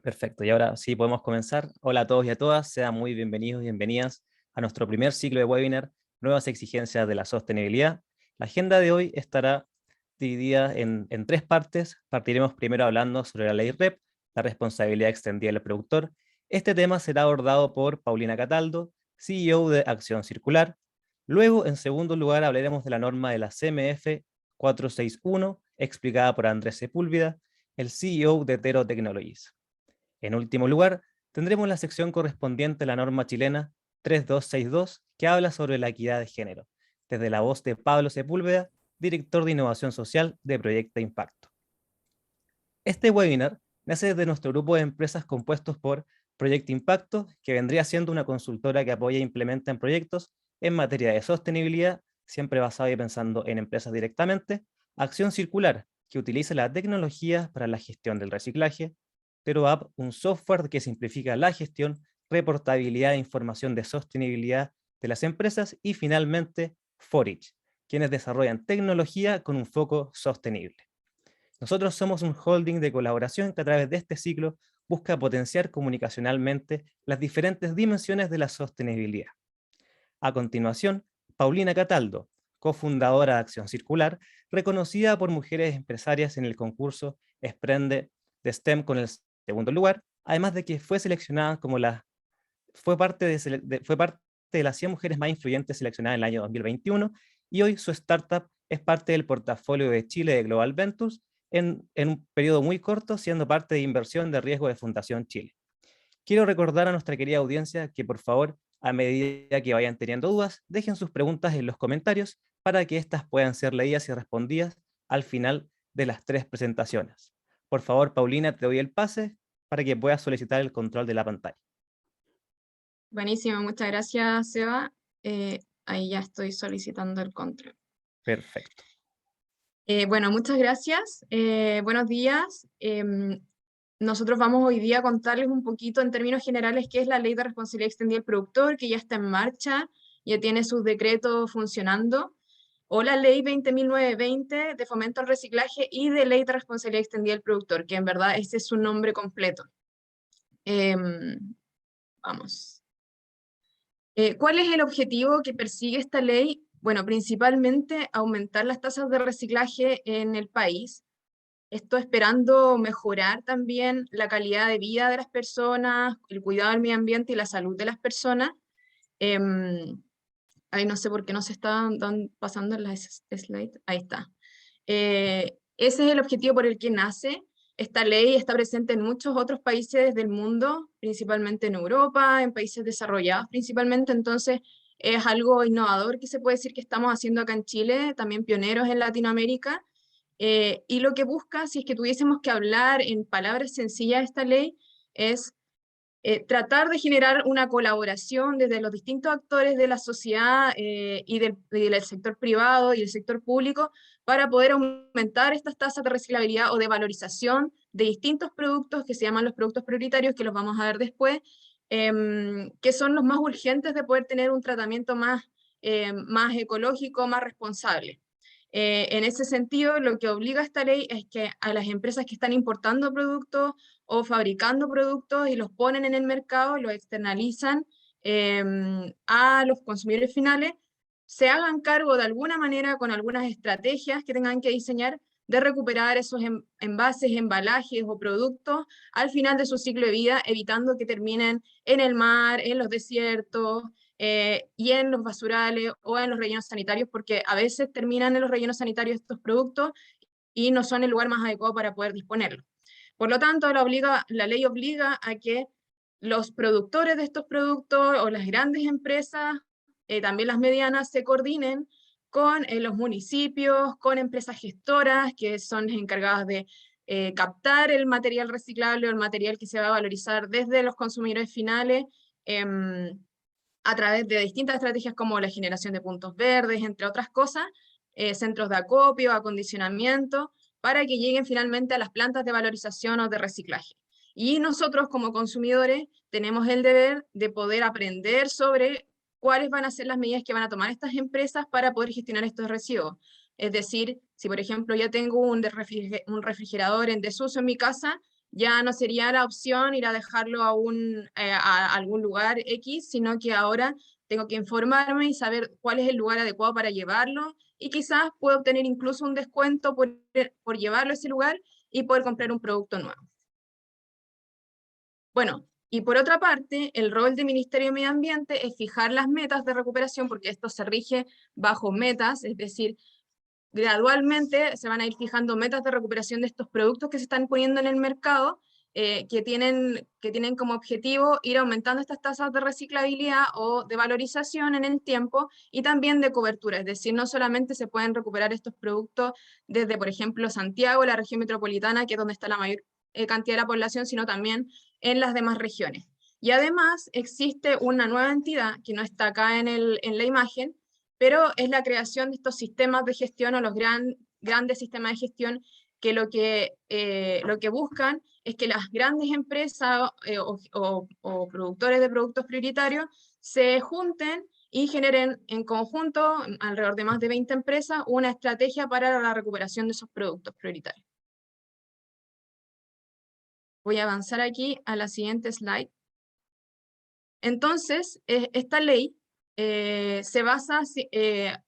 Perfecto, y ahora sí podemos comenzar. Hola a todos y a todas, sean muy bienvenidos y bienvenidas a nuestro primer ciclo de webinar, Nuevas exigencias de la sostenibilidad. La agenda de hoy estará dividida en tres partes. Partiremos primero hablando sobre la ley REP, la responsabilidad extendida del productor. Este tema será abordado por Paulina Cataldo, CEO de Acción Circular. Luego, en segundo lugar, hablaremos de la norma de la CMF 461, explicada por Andrés Sepúlveda, el CEO de Tero Technologies. En último lugar, tendremos la sección correspondiente a la norma chilena 3262, que habla sobre la equidad de género, desde la voz de Pablo Sepúlveda, director de Innovación Social de Proyecta Impacto. Este webinar nace desde nuestro grupo de empresas compuestos por Proyecta Impacto, que vendría siendo una consultora que apoya e implementa en proyectos en materia de sostenibilidad, siempre basado y pensando en empresas directamente, Acción Circular, que utiliza la tecnología para la gestión del reciclaje, TeroApp, un software que simplifica la gestión, reportabilidad e información de sostenibilidad de las empresas, y finalmente Forage, quienes desarrollan tecnología con un foco sostenible. Nosotros somos un holding de colaboración que a través de este ciclo busca potenciar comunicacionalmente las diferentes dimensiones de la sostenibilidad. A continuación, Paulina Cataldo, cofundadora de Acción Circular, reconocida por mujeres empresarias en el concurso Esprende de STEM con el segundo lugar, además de que fue seleccionada como fue parte de las 100 mujeres más influyentes seleccionadas en el año 2021, y hoy su startup es parte del portafolio de Chile de Global Ventures en un periodo muy corto, siendo parte de inversión de riesgo de Fundación Chile. Quiero recordar a nuestra querida audiencia que, por favor, a medida que vayan teniendo dudas, dejen sus preguntas en los comentarios para que éstas puedan ser leídas y respondidas al final de las tres presentaciones. Por favor, Paulina, te doy el pase para que puedas solicitar el control de la pantalla. Buenísimo, muchas gracias, Seba. Ahí ya estoy solicitando el control. Perfecto. Bueno, muchas gracias. Buenos días. Nosotros vamos hoy día a contarles un poquito en términos generales qué es la Ley de Responsabilidad Extendida del Productor, que ya está en marcha, ya tiene sus decretos funcionando, o la Ley 20.920 de Fomento al Reciclaje y de Ley de Responsabilidad Extendida del Productor, que en verdad ese es su nombre completo. Vamos. ¿Cuál es el objetivo que persigue esta ley? Bueno, principalmente aumentar las tasas de reciclaje en el país. Esto esperando mejorar también la calidad de vida de las personas, el cuidado del medio ambiente y la salud de las personas. Ahí no sé por qué no se están pasando las slides. Ahí está. Ese es el objetivo por el que nace. Esta ley está presente en muchos otros países del mundo, principalmente en Europa, en países desarrollados principalmente, entonces es algo innovador que se puede decir que estamos haciendo acá en Chile, también pioneros en Latinoamérica, y lo que busca, si es que tuviésemos que hablar en palabras sencillas de esta ley, es tratar de generar una colaboración desde los distintos actores de la sociedad y del sector privado y el sector público para poder aumentar estas tasas de reciclabilidad o de valorización de distintos productos que se llaman los productos prioritarios, que los vamos a ver después, que son los más urgentes de poder tener un tratamiento más ecológico, más responsable. En ese sentido, lo que obliga esta ley es que a las empresas que están importando productos o fabricando productos y los ponen en el mercado, los externalizan a los consumidores finales, se hagan cargo de alguna manera con algunas estrategias que tengan que diseñar de recuperar esos envases, embalajes o productos al final de su ciclo de vida, evitando que terminen en el mar, en los desiertos, y en los basurales o en los rellenos sanitarios, porque a veces terminan en los rellenos sanitarios estos productos y no son el lugar más adecuado para poder disponerlos. Por lo tanto, la ley obliga a que los productores de estos productos o las grandes empresas, también las medianas, se coordinen con los municipios, con empresas gestoras que son encargadas de captar el material reciclable o el material que se va a valorizar desde los consumidores finales, a través de distintas estrategias como la generación de puntos verdes, entre otras cosas, centros de acopio, acondicionamiento, para que lleguen finalmente a las plantas de valorización o de reciclaje. Y nosotros como consumidores tenemos el deber de poder aprender sobre cuáles van a ser las medidas que van a tomar estas empresas para poder gestionar estos residuos. Es decir, si por ejemplo ya tengo un refrigerador en desuso en mi casa, ya no sería la opción ir a dejarlo a algún lugar X, sino que ahora tengo que informarme y saber cuál es el lugar adecuado para llevarlo, y quizás puedo obtener incluso un descuento por llevarlo a ese lugar y poder comprar un producto nuevo. Bueno, y por otra parte, el rol del Ministerio de Medio Ambiente es fijar las metas de recuperación, porque esto se rige bajo metas, es decir, gradualmente se van a ir fijando metas de recuperación de estos productos que se están poniendo en el mercado, que tienen como objetivo ir aumentando estas tasas de reciclabilidad o de valorización en el tiempo, y también de cobertura, es decir, no solamente se pueden recuperar estos productos desde, por ejemplo, Santiago, la región metropolitana, que es donde está la mayor cantidad de la población, sino también en las demás regiones. Y además existe una nueva entidad que no está acá en la imagen, pero es la creación de estos sistemas de gestión, o los grandes sistemas de gestión, que lo que buscan es que las grandes empresas o productores de productos prioritarios se junten y generen en conjunto, alrededor de más de 20 empresas, una estrategia para la recuperación de esos productos prioritarios. Voy a avanzar aquí a la siguiente slide. Entonces, esta ley se basa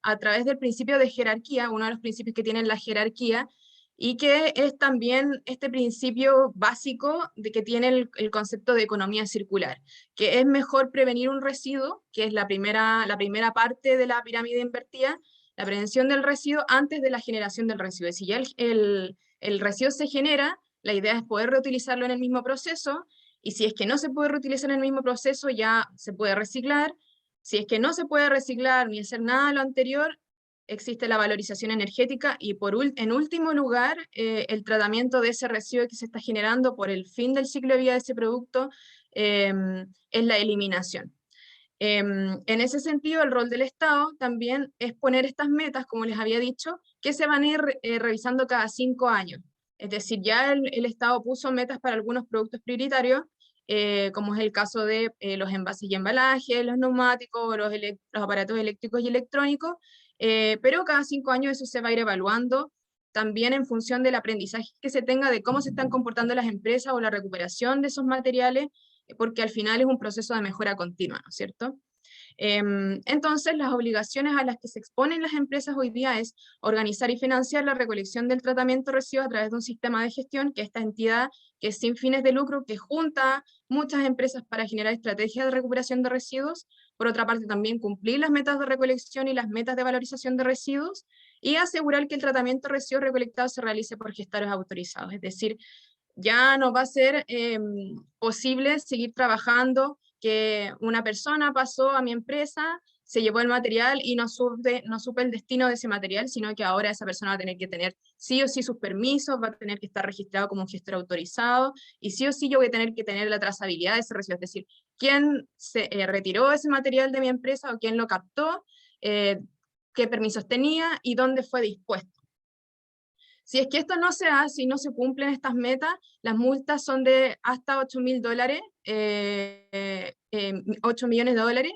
a través del principio de jerarquía, uno de los principios que tiene la jerarquía, y que es también este principio básico de que tiene el concepto de economía circular, que es mejor prevenir un residuo, que es la primera parte de la pirámide invertida, la prevención del residuo antes de la generación del residuo. Si ya el residuo se genera, la idea es poder reutilizarlo en el mismo proceso, y si es que no se puede reutilizar en el mismo proceso, ya se puede reciclar. Si es que no se puede reciclar ni hacer nada de lo anterior, existe la valorización energética, y en último lugar, el tratamiento de ese residuo que se está generando por el fin del ciclo de vida de ese producto, es la eliminación. En ese sentido, el rol del Estado también es poner estas metas, como les había dicho, que se van a ir revisando cada 5 años. Es decir, ya el Estado puso metas para algunos productos prioritarios, como es el caso de los envases y embalajes, los neumáticos, los aparatos eléctricos y electrónicos, pero cada 5 años eso se va a ir evaluando, también en función del aprendizaje que se tenga de cómo se están comportando las empresas o la recuperación de esos materiales, porque al final es un proceso de mejora continua, ¿no es cierto? Entonces, las obligaciones a las que se exponen las empresas hoy día es organizar y financiar la recolección del tratamiento de residuos a través de un sistema de gestión, que esta entidad, que es sin fines de lucro, que junta muchas empresas para generar estrategias de recuperación de residuos. Por otra parte, también cumplir las metas de recolección y las metas de valorización de residuos, y asegurar que el tratamiento de residuos recolectados se realice por gestores autorizados. Es decir, ya no va a ser posible seguir trabajando que una persona pasó a mi empresa, se llevó el material y no supe el destino de ese material, sino que ahora esa persona va a tener que tener sí o sí sus permisos, va a tener que estar registrado como un gestor autorizado, y sí o sí yo voy a tener que tener la trazabilidad de ese residuo, es decir, quién se retiró ese material de mi empresa o quién lo captó, qué permisos tenía y dónde fue dispuesto. Si es que esto no se hace y no se cumplen estas metas, las multas son de hasta $8.000, 8 millones de dólares,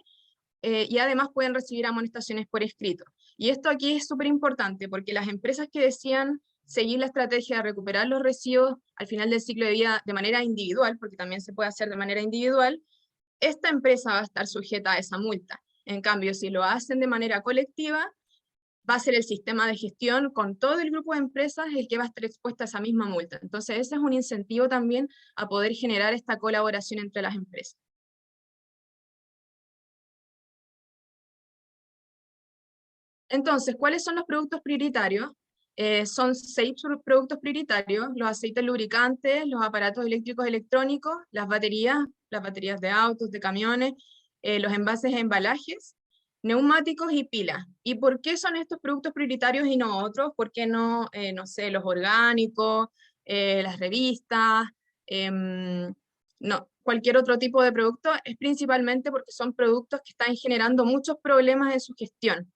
y además pueden recibir amonestaciones por escrito. Y esto aquí es súper importante, porque las empresas que decían seguir la estrategia de recuperar los residuos al final del ciclo de vida de manera individual, porque también se puede hacer de manera individual, esta empresa va a estar sujeta a esa multa. En cambio, si lo hacen de manera colectiva, va a ser el sistema de gestión con todo el grupo de empresas el que va a estar expuesta a esa misma multa. Entonces, ese es un incentivo también a poder generar esta colaboración entre las empresas. Entonces, ¿cuáles son los productos prioritarios? Son 6 productos prioritarios: los aceites lubricantes, los aparatos eléctricos electrónicos, las baterías de autos, de camiones, los envases e embalajes, neumáticos y pilas. ¿Y por qué son estos productos prioritarios y no otros? ¿Por qué no, no sé, los orgánicos, las revistas, no, cualquier otro tipo de producto? Es principalmente porque son productos que están generando muchos problemas en su gestión.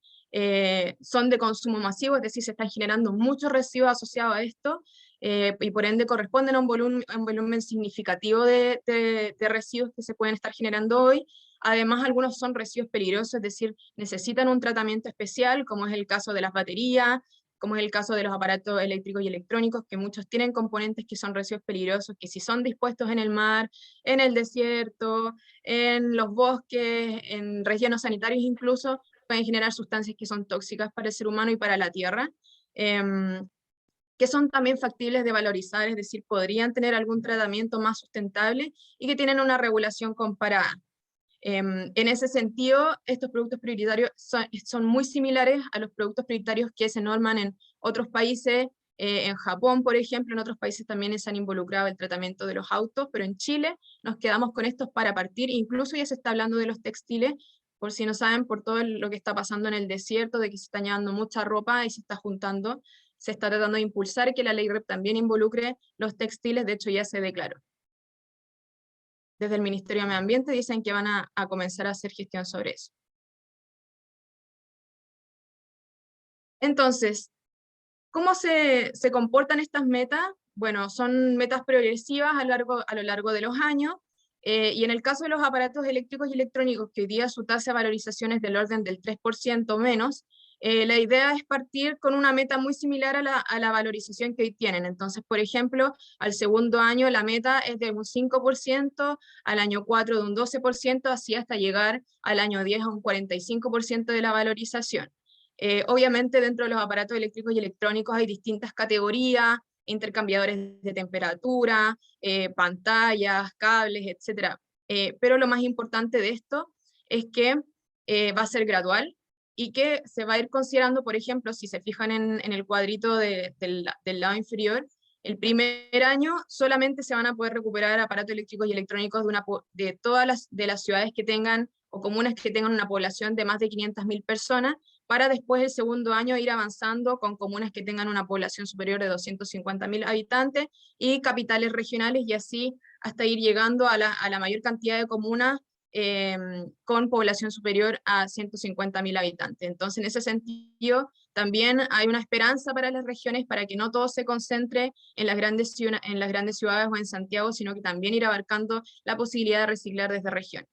Son de consumo masivo, es decir, se están generando muchos residuos asociados a esto, y por ende corresponden a un volumen significativo de residuos que se pueden estar generando hoy. Además, algunos son residuos peligrosos, es decir, necesitan un tratamiento especial, como es el caso de las baterías, como es el caso de los aparatos eléctricos y electrónicos, que muchos tienen componentes que son residuos peligrosos, que si son dispuestos en el mar, en el desierto, en los bosques, en rellenos sanitarios incluso, pueden generar sustancias que son tóxicas para el ser humano y para la tierra, que son también factibles de valorizar, es decir, podrían tener algún tratamiento más sustentable y que tienen una regulación comparada. En ese sentido, estos productos prioritarios son muy similares a los productos prioritarios que se norman en otros países, en Japón, por ejemplo, en otros países también se han involucrado el tratamiento de los autos, pero en Chile nos quedamos con estos para partir, incluso ya se está hablando de los textiles, por si no saben, por todo lo que está pasando en el desierto, de que se está llevando mucha ropa y se está juntando, se está tratando de impulsar que la ley REP también involucre los textiles, de hecho ya se declaró. Desde el Ministerio de Medio Ambiente dicen que van a comenzar a hacer gestión sobre eso. Entonces, ¿cómo se comportan estas metas? Bueno, son metas progresivas a lo largo de los años, y en el caso de los aparatos eléctricos y electrónicos, que hoy día su tasa de valorización es del orden del 3% menos, la idea es partir con una meta muy similar a la valorización que hoy tienen. Entonces, por ejemplo, al segundo año la meta es de un 5%, al año 4 de un 12%, así hasta llegar al año 10 a un 45% de la valorización. Obviamente dentro de los aparatos eléctricos y electrónicos hay distintas categorías, intercambiadores de temperatura, pantallas, cables, etc. Pero lo más importante de esto es que va a ser gradual y que se va a ir considerando, por ejemplo, si se fijan en el cuadrito del lado inferior, el primer año solamente se van a poder recuperar aparatos eléctricos y electrónicos de todas las ciudades que tengan o comunas que tengan una población de más de 500.000 personas, para después el segundo año ir avanzando con comunas que tengan una población superior de 250.000 habitantes y capitales regionales, y así hasta ir llegando a la mayor cantidad de comunas con población superior a 150.000 habitantes. Entonces, en ese sentido, también hay una esperanza para las regiones para que no todo se concentre en las grandes ciudades o en Santiago, sino que también ir abarcando la posibilidad de reciclar desde regiones.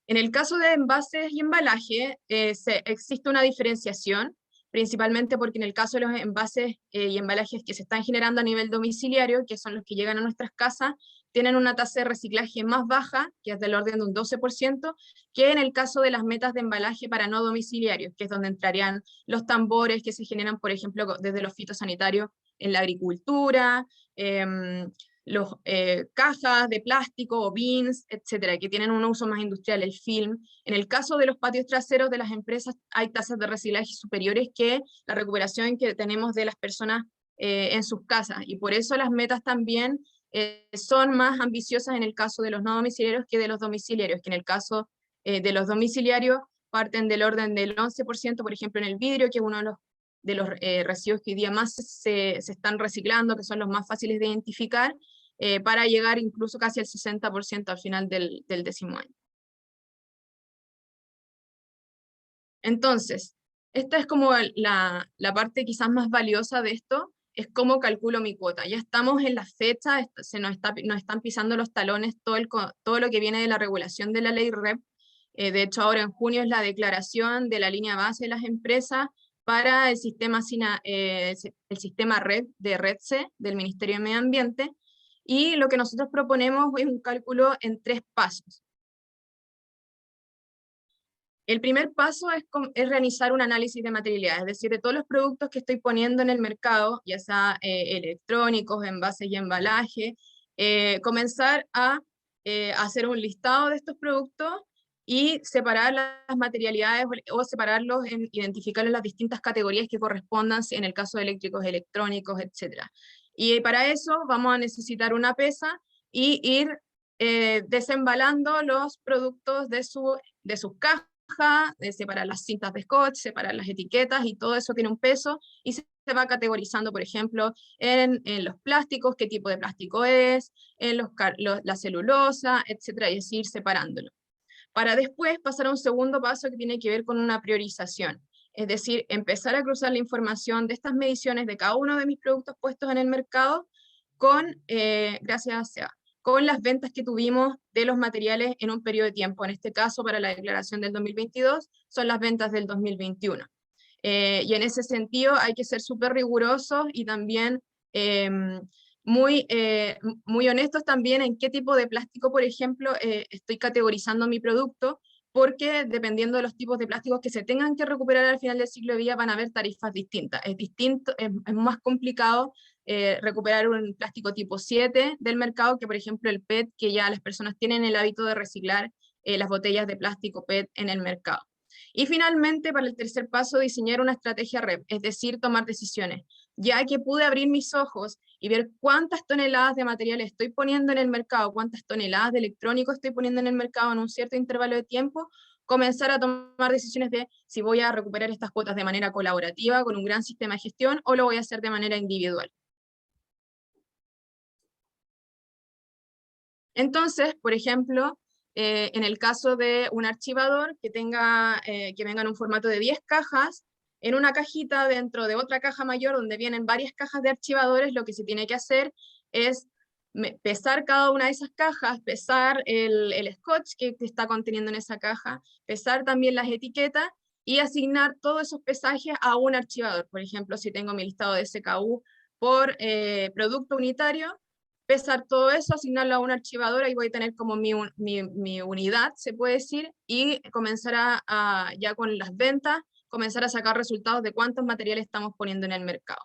En el caso de envases y embalaje, existe una diferenciación, principalmente porque en el caso de los envases y embalajes que se están generando a nivel domiciliario, que son los que llegan a nuestras casas, tienen una tasa de reciclaje más baja, que es del orden de un 12%, que en el caso de las metas de embalaje para no domiciliarios, que es donde entrarían los tambores que se generan, por ejemplo, desde los fitosanitarios en la agricultura, los cajas de plástico o bins, etcétera, que tienen un uso más industrial, el film. En el caso de los patios traseros de las empresas hay tasas de reciclaje superiores que la recuperación que tenemos de las personas en sus casas, y por eso las metas también son más ambiciosas en el caso de los no domiciliarios que de los domiciliarios, que en el caso de los domiciliarios parten del orden del 11%, por ejemplo, en el vidrio, que es uno de los residuos que hoy día más se están reciclando, que son los más fáciles de identificar, para llegar incluso casi al 60% al final del 10º año. Entonces, esta es como la parte quizás más valiosa de esto, es cómo calculo mi cuota. Ya estamos en la fecha, nos están pisando los talones todo lo que viene de la regulación de la ley REP. De hecho, ahora en junio es la declaración de la línea base de las empresas para el sistema RED de REDSE del Ministerio de Medio Ambiente, y lo que nosotros proponemos es un cálculo en 3 pasos. El primer paso es realizar un análisis de materialidad, es decir, de todos los productos que estoy poniendo en el mercado, ya sea electrónicos, envases y embalaje, comenzar a hacer un listado de estos productos y separar las materialidades o separarlos, identificarlos en las distintas categorías que correspondan, en el caso de eléctricos, electrónicos, etc. Y para eso vamos a necesitar una pesa y ir desembalando los productos de sus cajas, separar las cintas de scotch, separar las etiquetas, y todo eso tiene un peso y se va categorizando, por ejemplo, en los plásticos, qué tipo de plástico es, en la celulosa, etcétera, y así ir separándolo. Para después pasar a un segundo paso que tiene que ver con una priorización, es decir, empezar a cruzar la información de estas mediciones de cada uno de mis productos puestos en el mercado con, gracias a Seba, con las ventas que tuvimos de los materiales en un periodo de tiempo. En este caso, para la declaración del 2022, son las ventas del 2021. Y en ese sentido hay que ser súper rigurosos y también muy honestos también en qué tipo de plástico, por ejemplo, estoy categorizando mi producto, porque dependiendo de los tipos de plásticos que se tengan que recuperar al final del ciclo de vida van a haber tarifas distintas. Es más complicado recuperar un plástico tipo 7 del mercado que, por ejemplo, el PET, que ya las personas tienen el hábito de reciclar las botellas de plástico PET en el mercado. Y finalmente, para el tercer paso, diseñar una estrategia REP, es decir, tomar decisiones. Ya que pude abrir mis ojos y ver cuántas toneladas de material estoy poniendo en el mercado, cuántas toneladas de electrónico estoy poniendo en el mercado en un cierto intervalo de tiempo, comenzar a tomar decisiones de si voy a recuperar estas cuotas de manera colaborativa, con un gran sistema de gestión, o lo voy a hacer de manera individual. Entonces, por ejemplo, en el caso de un archivador que venga en un formato de 10 cajas, en una cajita dentro de otra caja mayor donde vienen varias cajas de archivadores, lo que se tiene que hacer es pesar cada una de esas cajas, pesar el scotch que está conteniendo en esa caja, pesar también las etiquetas y asignar todos esos pesajes a un archivador. Por ejemplo, si tengo mi listado de SKU por producto unitario, pesar todo eso, asignarlo a una archivadora y voy a tener como mi unidad, se puede decir, y comenzar ya con las ventas, comenzar a sacar resultados de cuántos materiales estamos poniendo en el mercado.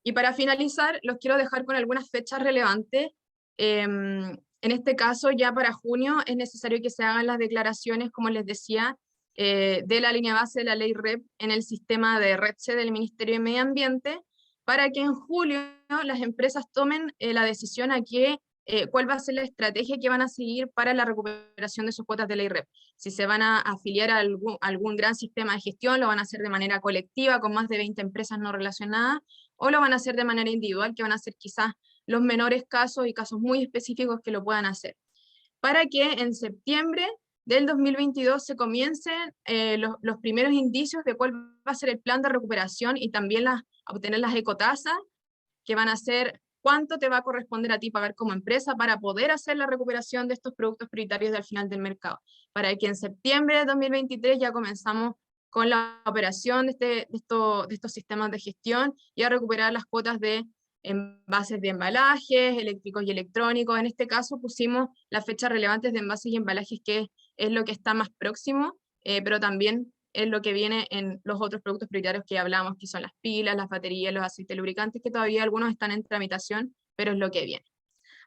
Y para finalizar, los quiero dejar con algunas fechas relevantes. En este caso, ya para junio es necesario que se hagan las declaraciones, como les decía, de la línea base de la ley REP en el sistema de REPSE del Ministerio de Medio Ambiente, para que en julio las empresas tomen la decisión a cuál va a ser la estrategia que van a seguir para la recuperación de sus cuotas de ley REP. Si se van a afiliar a algún gran sistema de gestión, lo van a hacer de manera colectiva con más de 20 empresas no relacionadas, o lo van a hacer de manera individual, que van a ser quizás los menores casos y casos muy específicos que lo puedan hacer. Para que en septiembre del 2022 se comiencen los primeros indicios de cuál va a ser el plan de recuperación y también obtener las ecotasas, que van a ser cuánto te va a corresponder a ti pagar como empresa para poder hacer la recuperación de estos productos prioritarios del final del mercado. Para que en septiembre de 2023 ya comenzamos con la operación de estos sistemas de gestión y a recuperar las cuotas de envases de embalajes, eléctricos y electrónicos. En este caso pusimos las fechas relevantes de envases y embalajes, que es lo que está más próximo, pero también es lo que viene en los otros productos prioritarios que hablamos, que son las pilas, las baterías, los aceites lubricantes, que todavía algunos están en tramitación, pero es lo que viene.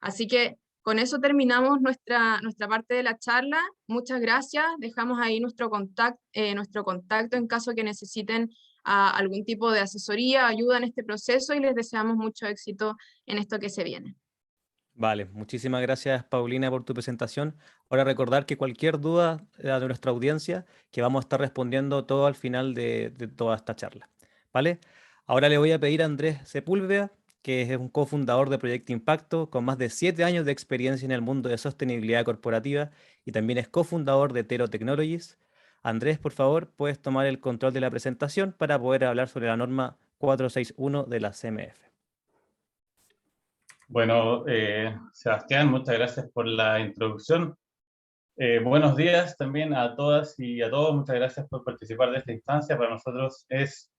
Así que con eso terminamos nuestra parte de la charla. Muchas gracias. Dejamos ahí nuestro contacto en caso que necesiten algún tipo de asesoría, ayuda en este proceso, y les deseamos mucho éxito en esto que se viene. Vale, muchísimas gracias, Paulina, por tu presentación. Ahora recordar que cualquier duda de nuestra audiencia, que vamos a estar respondiendo todo al final de toda esta charla. ¿Vale? Ahora le voy a pedir a Andrés Sepúlveda, que es un cofundador de Proyecto Impacto, con más de 7 años de experiencia en el mundo de sostenibilidad corporativa y también es cofundador de Tero Technologies. Andrés, por favor, puedes tomar el control de la presentación para poder hablar sobre la norma 461 de la CMF. Bueno, Sebastián, muchas gracias por la introducción. Buenos días también a todas y a todos. Muchas gracias por participar de esta instancia. Para nosotros es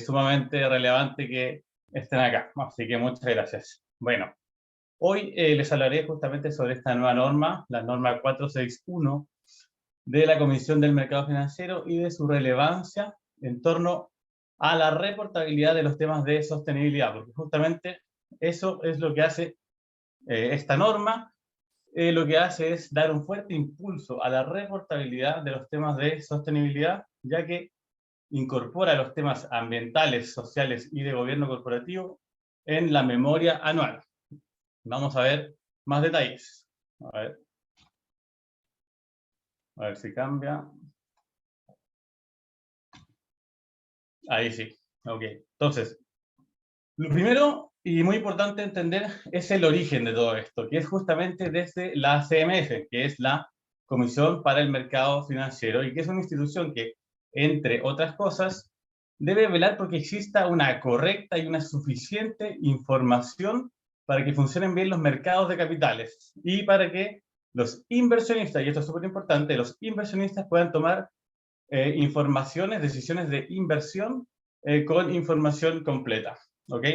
sumamente relevante que estén acá. Así que muchas gracias. Bueno, hoy les hablaré justamente sobre esta nueva norma, la norma 461 de la Comisión del Mercado Financiero y de su relevancia en torno a la reportabilidad de los temas de sostenibilidad, porque justamente eso es lo que hace esta norma. Lo que hace es dar un fuerte impulso a la reportabilidad de los temas de sostenibilidad, ya que incorpora los temas ambientales, sociales y de gobierno corporativo en la memoria anual. Vamos a ver más detalles. A ver si cambia. Ahí sí. Ok. Entonces, lo primero y muy importante entender es el origen de todo esto, que es justamente desde la CMF, que es la Comisión para el Mercado Financiero, y que es una institución que, entre otras cosas, debe velar porque exista una correcta y una suficiente información para que funcionen bien los mercados de capitales y para que los inversionistas, y esto es súper importante, los inversionistas puedan tomar decisiones de inversión con información completa. ¿Ok?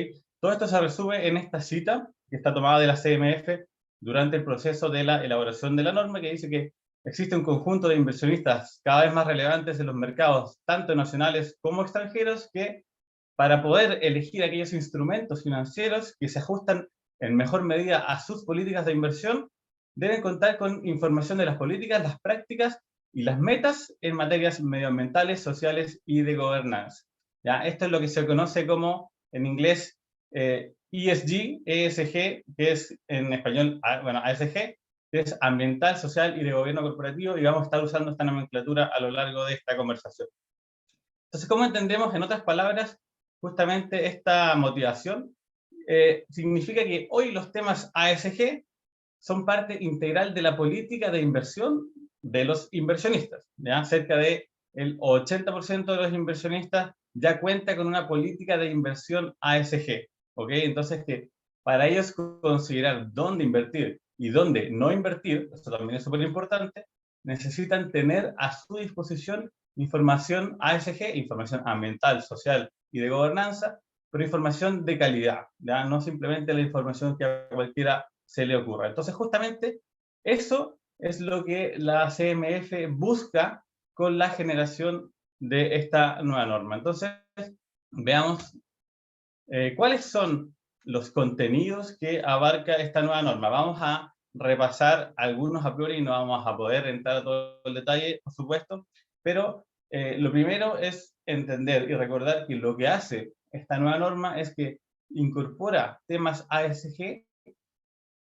Todo esto se resume en esta cita que está tomada de la CMF durante el proceso de la elaboración de la norma, que dice que existe un conjunto de inversionistas cada vez más relevantes en los mercados, tanto nacionales como extranjeros, que para poder elegir aquellos instrumentos financieros que se ajustan en mejor medida a sus políticas de inversión, deben contar con información de las políticas, las prácticas y las metas en materias medioambientales, sociales y de gobernanza. ¿Ya? Esto es lo que se conoce como, en inglés, ESG, que es en español, bueno, ASG, que es ambiental, social y de gobierno corporativo, y vamos a estar usando esta nomenclatura a lo largo de esta conversación. Entonces, ¿cómo entendemos, en otras palabras, justamente esta motivación? Significa que hoy los temas ASG son parte integral de la política de inversión de los inversionistas. ¿Ya? Cerca del 80% de los inversionistas ya cuenta con una política de inversión ASG. ¿Ok? Entonces, que para ellos considerar dónde invertir y dónde no invertir, esto también es súper importante, necesitan tener a su disposición información ASG, información ambiental, social y de gobernanza, pero información de calidad, ¿ya? No simplemente la información que a cualquiera se le ocurra. Entonces, justamente, eso es lo que la CMF busca con la generación de esta nueva norma. Entonces, veamos cuáles son los contenidos que abarca esta nueva norma. Vamos a repasar algunos a priori y no vamos a poder entrar a todo el detalle, por supuesto, pero lo primero es entender y recordar que lo que hace esta nueva norma es que incorpora temas ASG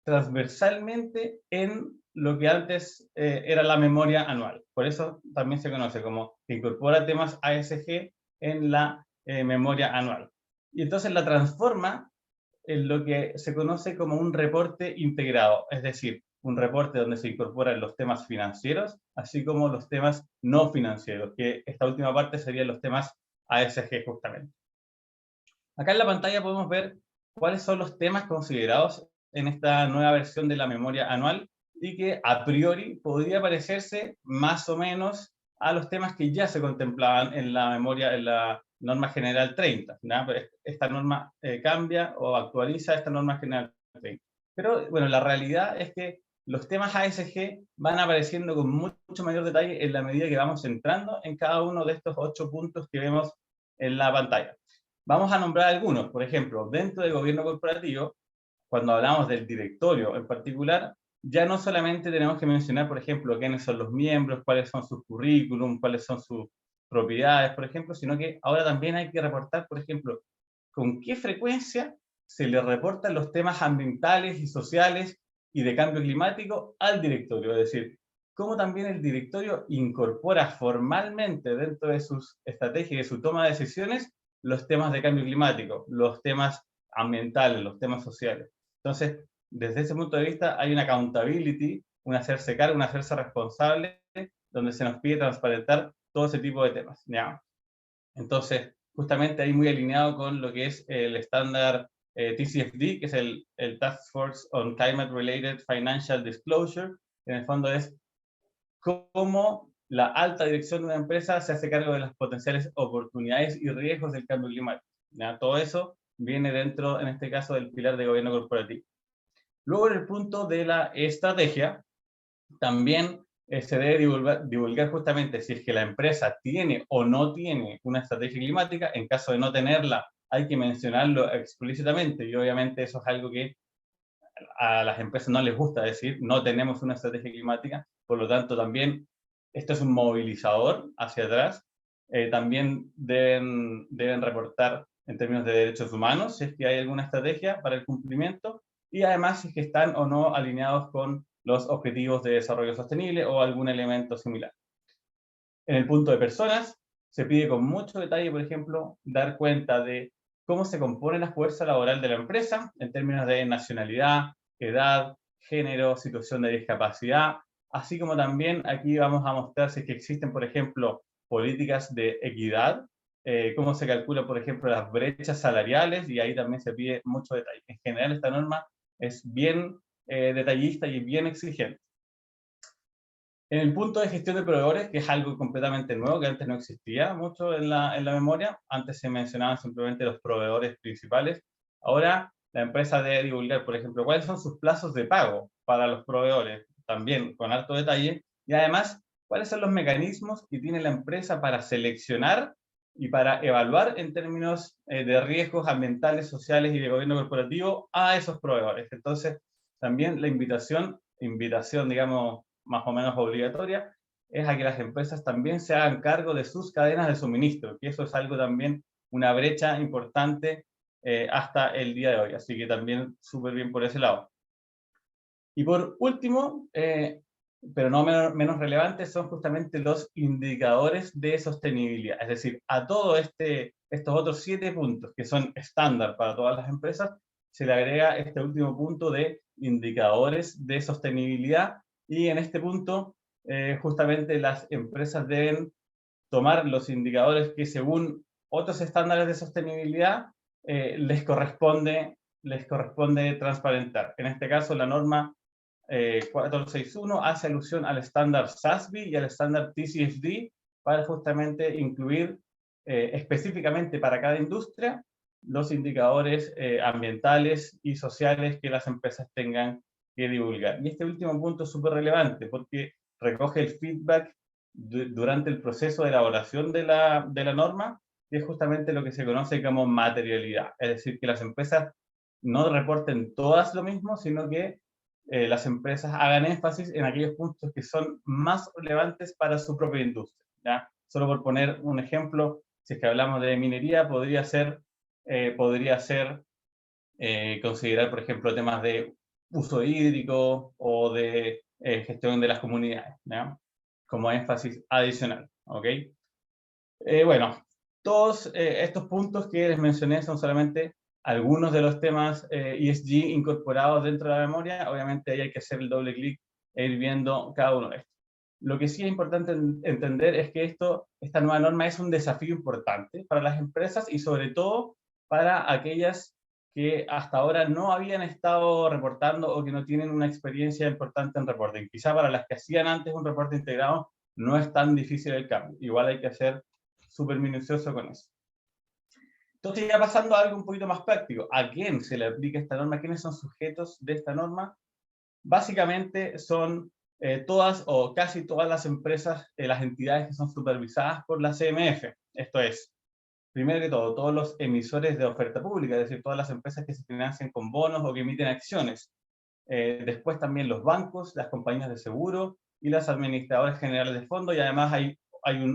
transversalmente en lo que antes era la memoria anual. Por eso también se conoce como que incorpora temas ASG en la memoria anual. Y entonces la transforma en lo que se conoce como un reporte integrado, es decir, un reporte donde se incorporan los temas financieros, así como los temas no financieros, que esta última parte serían los temas ASG justamente. Acá en la pantalla podemos ver cuáles son los temas considerados en esta nueva versión de la memoria anual y que a priori podría parecerse más o menos a los temas que ya se contemplaban en la memoria, en la norma general 30. ¿no? Esta norma cambia o actualiza esta norma general 30. Pero bueno, la realidad es que los temas ASG van apareciendo con mucho mayor detalle en la medida que vamos entrando en cada uno de estos 8 puntos que vemos en la pantalla. Vamos a nombrar algunos. Por ejemplo, dentro del gobierno corporativo, cuando hablamos del directorio en particular, ya no solamente tenemos que mencionar, por ejemplo, quiénes son los miembros, cuáles son sus currículum, cuáles son sus propiedades, por ejemplo, sino que ahora también hay que reportar, por ejemplo, con qué frecuencia se le reportan los temas ambientales y sociales y de cambio climático al directorio. Es decir, cómo también el directorio incorpora formalmente dentro de sus estrategias y de su toma de decisiones los temas de cambio climático, los temas ambientales, los temas sociales. Entonces, desde ese punto de vista hay una accountability, un hacerse cargo, un hacerse responsable, donde se nos pide transparentar todo ese tipo de temas. ¿ya? Entonces, justamente ahí muy alineado con lo que es el estándar TCFD, que es el Task Force on Climate Related Financial Disclosure. En el fondo es cómo la alta dirección de una empresa se hace cargo de las potenciales oportunidades y riesgos del cambio climático. ¿ya? Todo eso viene dentro, en este caso, del pilar de gobierno corporativo. Luego, en el punto de la estrategia, también se debe divulgar justamente si es que la empresa tiene o no tiene una estrategia climática. En caso de no tenerla, hay que mencionarlo explícitamente, y obviamente eso es algo que a las empresas no les gusta decir, no tenemos una estrategia climática, por lo tanto también esto es un movilizador hacia atrás. También deben reportar en términos de derechos humanos si es que hay alguna estrategia para el cumplimiento, y además si es que están o no alineados con los objetivos de desarrollo sostenible o algún elemento similar. En el punto de personas, se pide con mucho detalle, por ejemplo, dar cuenta de cómo se compone la fuerza laboral de la empresa en términos de nacionalidad, edad, género, situación de discapacidad, así como también aquí vamos a mostrar si es que existen, por ejemplo, políticas de equidad cómo se calcula, por ejemplo, las brechas salariales, y ahí también se pide mucho detalle. En general, esta norma es bien detallista y bien exigente. En el punto de gestión de proveedores, que es algo completamente nuevo, que antes no existía mucho en la memoria, antes se mencionaban simplemente los proveedores principales, ahora la empresa debe divulgar, por ejemplo, cuáles son sus plazos de pago para los proveedores, también con harto detalle, y además, cuáles son los mecanismos que tiene la empresa para seleccionar y para evaluar en términos de riesgos ambientales, sociales y de gobierno corporativo a esos proveedores. Entonces, también la invitación, digamos, más o menos obligatoria, es a que las empresas también se hagan cargo de sus cadenas de suministro, que eso es algo también, una brecha importante hasta el día de hoy, así que también súper bien por ese lado. Y por último, pero no menos relevante, son justamente los indicadores de sostenibilidad, es decir, a todo estos otros 7 puntos que son estándar para todas las empresas, se le agrega este último punto de indicadores de sostenibilidad, y en este punto justamente las empresas deben tomar los indicadores que según otros estándares de sostenibilidad les corresponde transparentar. En este caso, la norma 461 hace alusión al estándar SASB y al estándar TCFD para justamente incluir específicamente para cada industria los indicadores ambientales y sociales que las empresas tengan que divulgar. Y este último punto es súper relevante porque recoge el feedback durante el proceso de elaboración de la norma, que es justamente lo que se conoce como materialidad. Es decir, que las empresas no reporten todas lo mismo, sino que las empresas hagan énfasis en aquellos puntos que son más relevantes para su propia industria, ¿ya? Solo por poner un ejemplo, si es que hablamos de minería, podría ser considerar, por ejemplo, temas de uso hídrico o de gestión de las comunidades, ¿ya? Como énfasis adicional, ¿ok? Bueno, todos estos puntos que les mencioné son solamente algunos de los temas ESG incorporados dentro de la memoria. Obviamente ahí hay que hacer el doble clic e ir viendo cada uno de estos. Lo que sí es importante entender es que esta nueva norma es un desafío importante para las empresas y sobre todo para aquellas que hasta ahora no habían estado reportando o que no tienen una experiencia importante en reporting. Quizá para las que hacían antes un reporte integrado no es tan difícil el cambio. Igual hay que hacer súper minucioso con eso. Entonces, ya pasando a algo un poquito más práctico, ¿a quién se le aplica esta norma? ¿Quiénes son sujetos de esta norma? Básicamente son todas o casi todas las empresas, las entidades que son supervisadas por la CMF. Esto es, primero que todo, todos los emisores de oferta pública, es decir, todas las empresas que se financian con bonos o que emiten acciones. Después también los bancos, las compañías de seguro y las administradoras generales de fondos, y además hay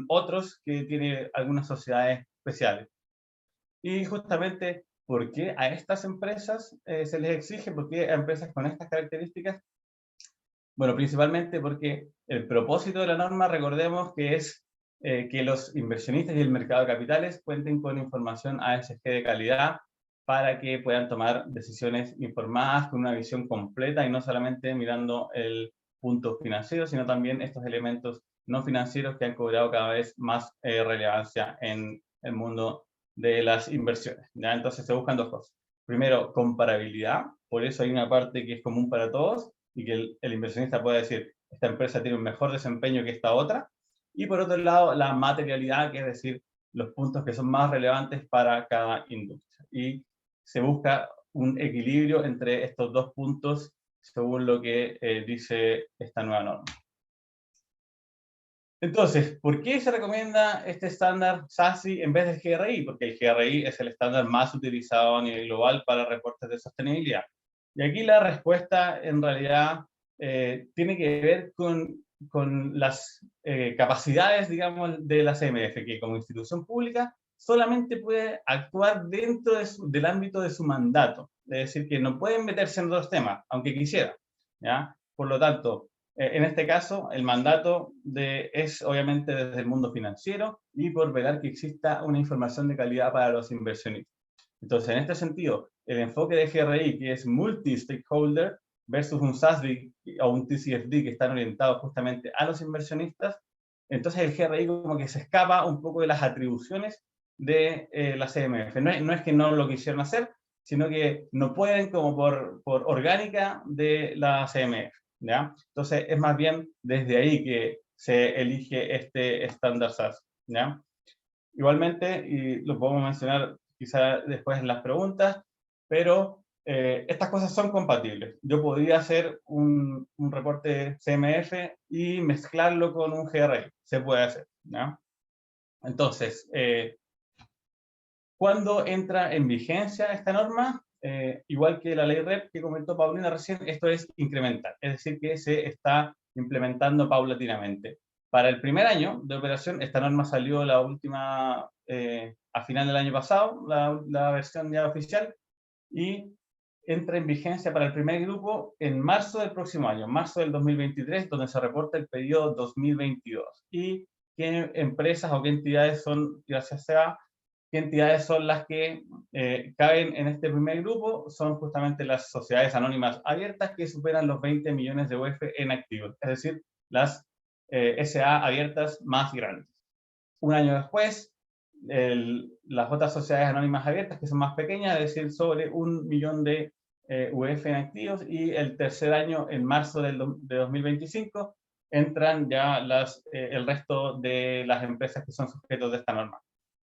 otros que tienen algunas sociedades especiales. Y justamente, ¿por qué a estas empresas se les exige? ¿Por qué a empresas con estas características? Bueno, principalmente porque el propósito de la norma, recordemos que es que los inversionistas y el mercado de capitales cuenten con información ASG de calidad para que puedan tomar decisiones informadas con una visión completa y no solamente mirando el punto financiero, sino también estos elementos no financieros que han cobrado cada vez más relevancia en el mundo de las inversiones, ¿ya? Entonces se buscan dos cosas. Primero, comparabilidad, por eso hay una parte que es común para todos y que el inversionista puede decir, esta empresa tiene un mejor desempeño que esta otra. Y por otro lado, la materialidad, que es decir, los puntos que son más relevantes para cada industria. Y se busca un equilibrio entre estos dos puntos según lo que dice esta nueva norma. Entonces, ¿por qué se recomienda este estándar SASB en vez del GRI? Porque el GRI es el estándar más utilizado a nivel global para reportes de sostenibilidad. Y aquí la respuesta en realidad tiene que ver con las capacidades, digamos, de la CMF, que como institución pública solamente puede actuar dentro del ámbito de su mandato. Es decir, que no pueden meterse en otros temas, aunque quisiera, ¿ya? Por lo tanto, en este caso, el mandato es obviamente desde el mundo financiero y por velar que exista una información de calidad para los inversionistas. Entonces, en este sentido, el enfoque de GRI, que es multi-stakeholder, versus un SASB o un TCFD que están orientados justamente a los inversionistas, entonces el GRI como que se escapa un poco de las atribuciones de la CMF. No es que no lo quisieran hacer, sino que no pueden como por orgánica de la CMF, ¿ya? Entonces es más bien desde ahí que se elige este estándar SAS, ¿ya? Igualmente, y lo podemos mencionar quizá después en las preguntas, pero estas cosas son compatibles. Yo podría hacer un reporte CMF y mezclarlo con un GRI. Se puede hacer, ¿no? Entonces, ¿cuándo entra en vigencia esta norma? Igual que la ley REP que comentó Paulina recién, esto es incremental, es decir, que se está implementando paulatinamente. Para el primer año de operación, esta norma salió la última, a final del año pasado, la versión ya oficial, y entra en vigencia para el primer grupo en marzo del próximo año, marzo del 2023, donde se reporta el periodo 2022. Y qué empresas o qué entidades son, gracias a qué entidades son las que caben en este primer grupo, son justamente las sociedades anónimas abiertas que superan los 20 millones de UF en activos, es decir, las SA abiertas más grandes. Un año después, las otras sociedades anónimas abiertas, que son más pequeñas, es decir, sobre 1 millón de UF en activos, y el tercer año, en marzo de 2025, entran ya el resto de las empresas que son sujetos de esta norma.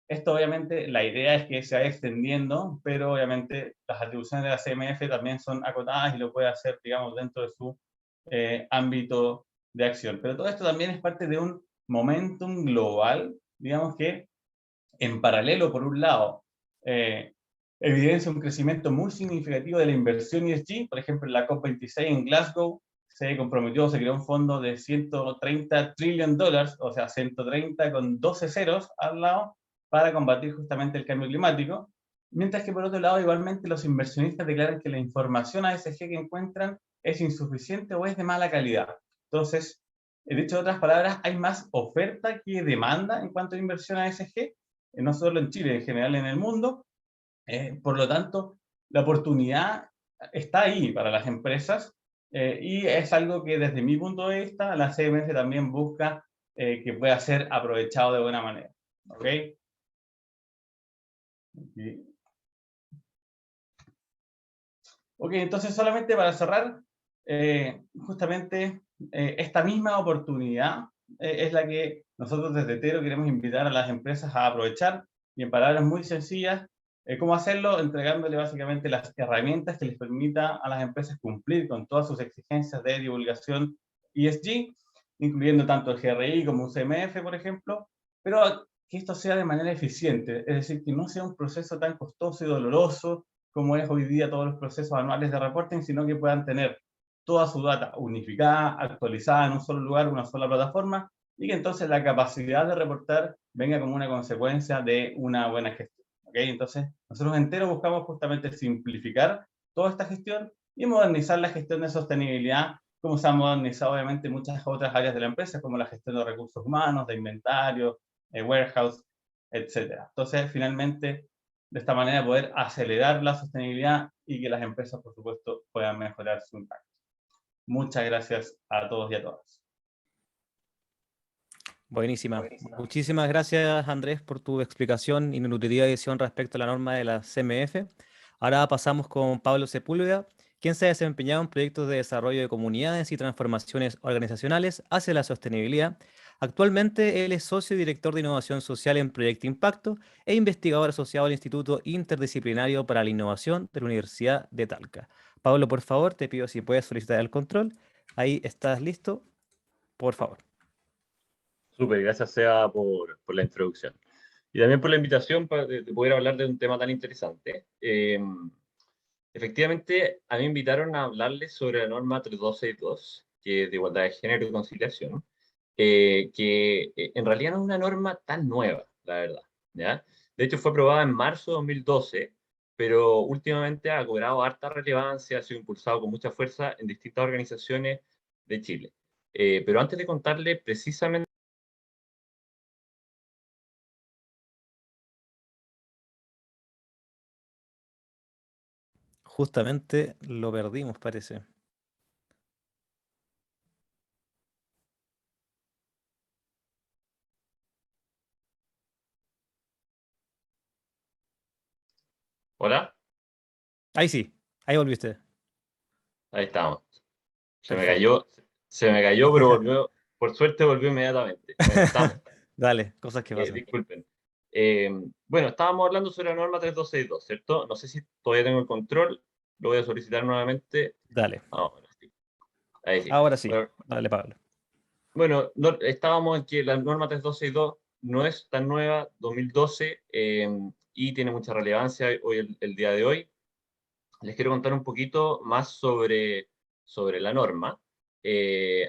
Esto obviamente, la idea es que se vaya extendiendo, pero obviamente las atribuciones de la CMF también son acotadas y lo puede hacer, digamos, dentro de su ámbito de acción. Pero todo esto también es parte de un momentum global, digamos que en paralelo, por un lado, evidencia un crecimiento muy significativo de la inversión ESG. Por ejemplo, en la COP26 en Glasgow se comprometió, se creó un fondo de 130 trillion dólares, o sea, 130 con 12 ceros al lado, para combatir justamente el cambio climático. Mientras que por otro lado, igualmente los inversionistas declaran que la información ASG que encuentran es insuficiente o es de mala calidad. Entonces, dicho de otras palabras, hay más oferta que demanda en cuanto a inversión ASG, no solo en Chile, en general en el mundo. Por lo tanto, la oportunidad está ahí para las empresas, y es algo que desde mi punto de vista la CMF también busca que pueda ser aprovechado de buena manera. ¿Ok? Ok, entonces solamente para cerrar, justamente esta misma oportunidad es la que nosotros desde Tero queremos invitar a las empresas a aprovechar, y en palabras muy sencillas, ¿cómo hacerlo? Entregándole básicamente las herramientas que les permita a las empresas cumplir con todas sus exigencias de divulgación ESG, incluyendo tanto el GRI como un CMF, por ejemplo, pero que esto sea de manera eficiente, es decir, que no sea un proceso tan costoso y doloroso como es hoy día todos los procesos anuales de reporting, sino que puedan tener toda su data unificada, actualizada en un solo lugar, una sola plataforma, y que entonces la capacidad de reportar venga como una consecuencia de una buena gestión. ¿Okay? Entonces, nosotros enteros buscamos justamente simplificar toda esta gestión y modernizar la gestión de sostenibilidad, como se han modernizado obviamente muchas otras áreas de la empresa, como la gestión de recursos humanos, de inventario, warehouse, etc. Entonces, finalmente, de esta manera poder acelerar la sostenibilidad y que las empresas, por supuesto, puedan mejorar su impacto. Muchas gracias a todos y a todas. Buenísima. Muchísimas gracias, Andrés, por tu explicación y nutritiva visión respecto a la norma de la CMF. Ahora pasamos con Pablo Sepúlveda, quien se ha desempeñado en proyectos de desarrollo de comunidades y transformaciones organizacionales hacia la sostenibilidad. Actualmente, él es socio y director de innovación social en Proyecto Impacto e investigador asociado al Instituto Interdisciplinario para la Innovación de la Universidad de Talca. Pablo, por favor, te pido si puedes solicitar el control. Ahí estás listo, por favor. Súper, gracias Seba por la introducción. Y también por la invitación de poder hablar de un tema tan interesante. Efectivamente, a mí me invitaron a hablarles sobre la norma 3262, que es de igualdad de género y conciliación, que en realidad no es una norma tan nueva, la verdad, ¿ya? De hecho, fue aprobada en marzo de 2012, pero últimamente ha cobrado harta relevancia, ha sido impulsado con mucha fuerza en distintas organizaciones de Chile. Pero antes de contarle precisamente Justamente lo perdimos, parece. ¿Hola? Ahí sí, ahí volviste. Ahí estamos. Perfecto. Se me cayó, pero volvió, por suerte volvió inmediatamente. Bueno, estamos. Dale, cosas que pasan. Disculpen. Eh, bueno, estábamos hablando sobre la norma 3262, ¿cierto? No sé si todavía tengo el control, lo voy a solicitar nuevamente. Dale, Ahora sí. Ahí sí. ahora sí. Bueno, Dale, Pablo. estábamos en que la norma 3262 no es tan nueva, 2012, y tiene mucha relevancia hoy, el día de hoy. Les quiero contar un poquito más sobre la norma.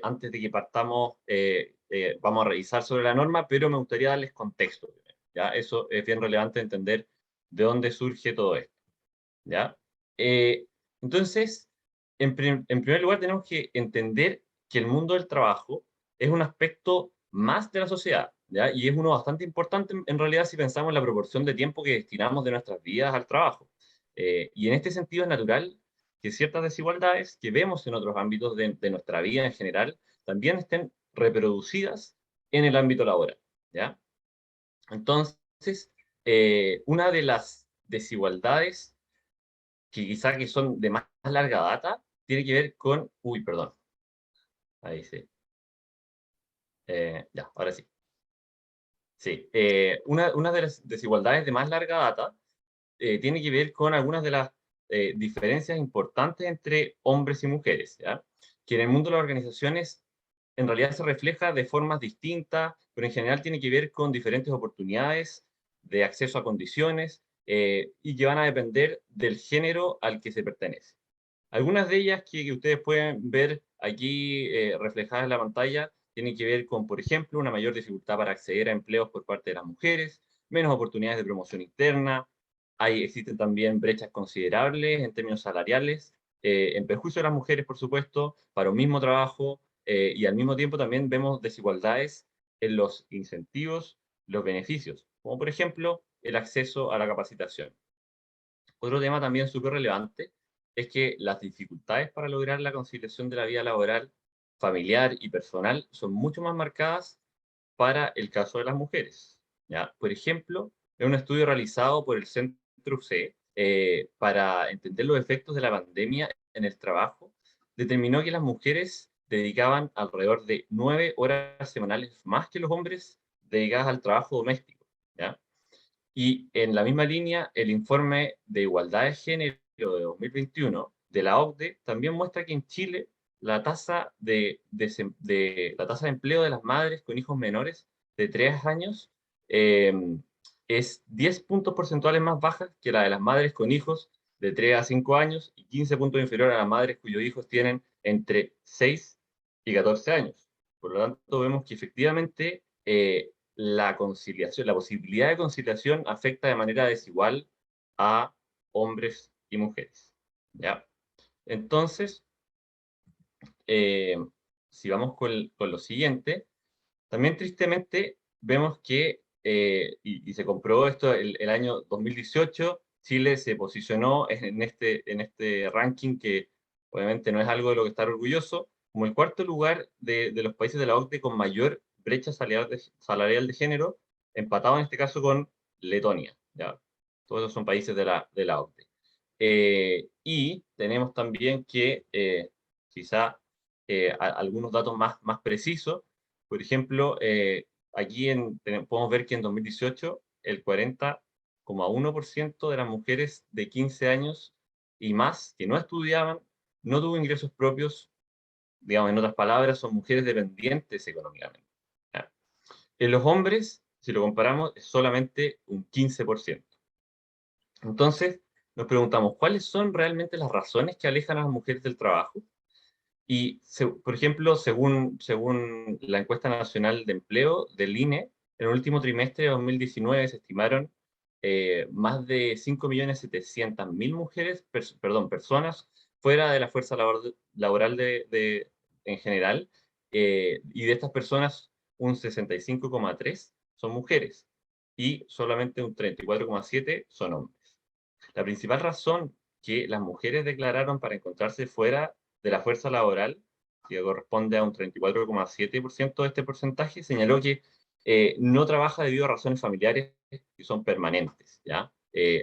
Antes de que partamos, vamos a revisar sobre la norma, pero me gustaría darles contexto. ¿Ya? Eso es bien relevante entender de dónde surge todo esto. ¿Ya? Eh, entonces, en primer lugar, tenemos que entender que el mundo del trabajo es un aspecto más de la sociedad, ¿ya? Y es uno bastante importante en realidad si pensamos en la proporción de tiempo que destinamos de nuestras vidas al trabajo. Y en este sentido es natural que ciertas desigualdades que vemos en otros ámbitos de nuestra vida en general también estén reproducidas en el ámbito laboral, ¿ya? Entonces, una de las desigualdades que quizá que son de más larga data, tiene que ver con, uy, perdón, ahí sí, ya, ahora sí. Sí, una de las desigualdades de más larga data tiene que ver con algunas de las diferencias importantes entre hombres y mujeres, ¿ya? Que en el mundo de las organizaciones en realidad se refleja de formas distintas, pero en general tiene que ver con diferentes oportunidades de acceso a condiciones y que van a depender del género al que se pertenece. Algunas de ellas que ustedes pueden ver aquí reflejadas en la pantalla tienen que ver con, por ejemplo, una mayor dificultad para acceder a empleos por parte de las mujeres, menos oportunidades de promoción interna, existen también brechas considerables en términos salariales, en perjuicio de las mujeres, por supuesto, para un mismo trabajo, y al mismo tiempo también vemos desigualdades en los incentivos, los beneficios, como por ejemplo el acceso a la capacitación. Otro tema también súper relevante es que las dificultades para lograr la conciliación de la vida laboral, familiar y personal son mucho más marcadas para el caso de las mujeres. ¿Ya? Por ejemplo, en un estudio realizado por el Centro C para entender los efectos de la pandemia en el trabajo, determinó que las mujeres dedicaban alrededor de 9 horas semanales más que los hombres dedicadas al trabajo doméstico. ¿Ya? Y en la misma línea, el informe de igualdad de género de 2021 de la OCDE también muestra que en Chile la tasa la tasa de empleo de las madres con hijos menores de 3 años eh, es 10 puntos porcentuales más baja que la de las madres con hijos de 3 a 5 años y 15 puntos inferior a las madres cuyos hijos tienen entre 6 y 14 años. Por lo tanto, vemos que efectivamente la conciliación, la posibilidad de conciliación afecta de manera desigual a hombres y mujeres. ¿Ya? Entonces, eh, si vamos con lo siguiente, también tristemente vemos que, y se comprobó esto el año 2018, Chile se posicionó en este ranking que obviamente no es algo de lo que estar orgulloso, como el cuarto lugar de los países de la OCDE con mayor brecha salarial de género, empatado en este caso con Letonia. ¿Ya? Todos esos son países de la OCDE. Y tenemos también que quizá algunos datos más precisos. Por ejemplo, aquí podemos ver que en 2018 el 40,1% de las mujeres de 15 años y más que no estudiaban, no tuvo ingresos propios, digamos, en otras palabras, son mujeres dependientes económicamente. ¿Ya? En los hombres, si lo comparamos, es solamente un 15%. Entonces, nos preguntamos, ¿cuáles son realmente las razones que alejan a las mujeres del trabajo? Y, por ejemplo, según la encuesta nacional de empleo del INE, en el último trimestre de 2019 se estimaron más de 5.700.000 mujeres, personas fuera de la fuerza laboral en general, y de estas personas un 65,3 son mujeres y solamente un 34,7 son hombres. La principal razón que las mujeres declararon para encontrarse fuera de la fuerza laboral, que corresponde a un 34,7% de este porcentaje, señaló que no trabaja debido a razones familiares que son permanentes, ¿ya?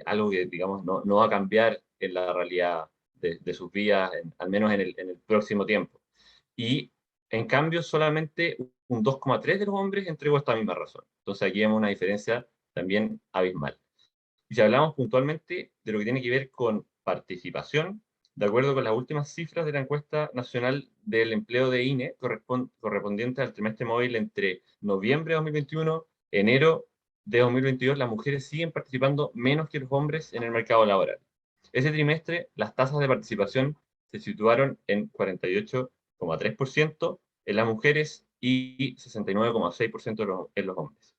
algo que, digamos, no va a cambiar en la realidad de sus vidas, al menos en el próximo tiempo. Y, en cambio, solamente un 2,3 de los hombres entregó esta misma razón. Entonces, aquí vemos una diferencia también abismal. Y si hablamos puntualmente de lo que tiene que ver con participación, de acuerdo con las últimas cifras de la encuesta nacional del empleo de INE, correspondiente al trimestre móvil entre noviembre de 2021 y enero de 2022, las mujeres siguen participando menos que los hombres en el mercado laboral. Ese trimestre, las tasas de participación se situaron en 48,3% en las mujeres y 69,6% en los hombres.